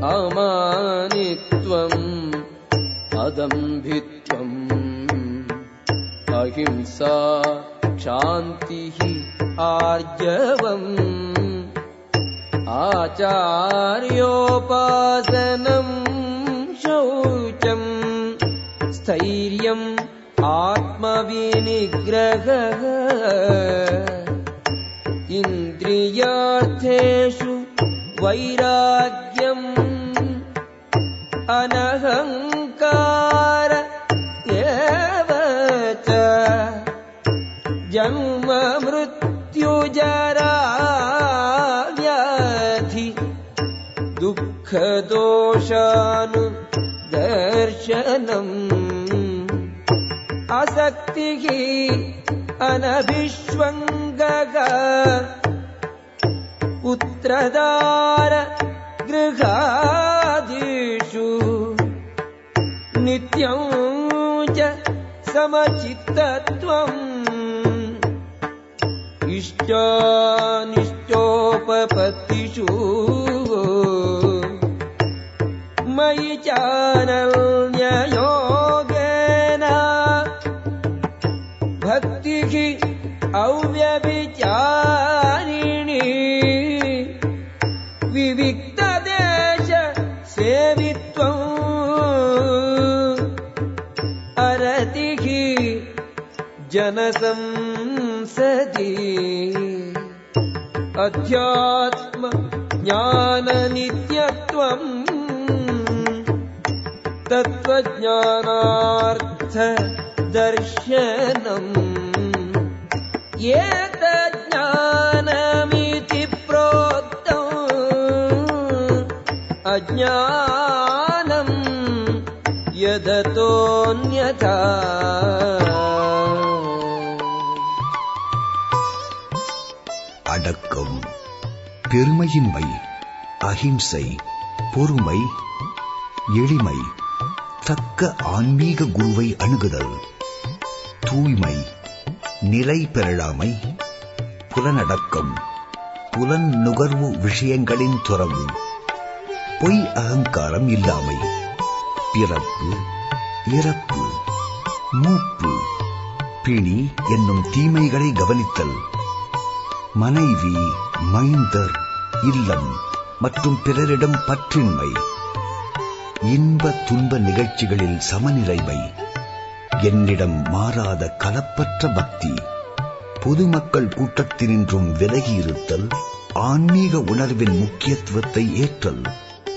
अमानित्वम् अदम्भित्वम् अहिंसा शान्तिः आर्जवम् आचार्योपासनम् शौचम् स्थैर्यम् आत्मविनिग्रहः इन्द्रियार्थेषु वैराग्यम् अनहङ्कार एव च जन्म मृत्युजरा व्याधि दुःखदोषानुदर्शनम् आसक्तिः अनभिष्वङ्गः पुत्रदार गृहादिषु नित्यं च समचित्तत्वम् इष्टानिष्टोपपत्तिषु मयि चानन्ययोगेन भक्तिः अव्यभिचारिणी विविक्तदेश सेवित्वम् अरतिः जनसंसदि अध्यात्म ज्ञाननित्यत्वम् तत्त्वज्ञानार्थ दर्शनम् एतज्ज्ञानमिति प्रोक्तम् अज्ञानम् यदतोऽन्यथा அடக்கம், பெருமையின்மை, அஹிம்சை, பொறுமை, எளிமை, தக்க ஆன்மீக குருவை அணுகுதல், தூய்மை, நிலை பெறலாமை, புலனடக்கம், புலன் நுகர்வு விஷயங்களின் துறவு, பொய் அகங்காரம் இல்லாமை, பிறப்பு, இறப்பு, மூப்பு, பிணி என்னும் தீமைகளை கவனித்தல், மனைவி, மைந்தர், இல்லம் மற்றும் பிறரிடம் பற்றின்மை, இன்ப துன்ப நிகழ்ச்சிகளில் சமநிலைமை, என்னிடம் மாறாத கலப்பற்ற பக்தி, பொதுமக்கள் கூட்டத்தினின்றும் விலகியிருத்தல், ஆன்மீக உணர்வின் முக்கியத்துவத்தை ஏற்றல்,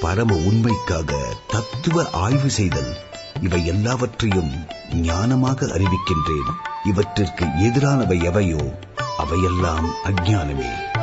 பரம உண்மைக்காக தத்துவ ஆய்வு செய்தல், இவை எல்லாவற்றையும் ஞானமாக அறிவிக்கின்றேன். இவற்றிற்கு எதிரானவை எவையோ அவையெல்லாம் அஞ்ஞானமே.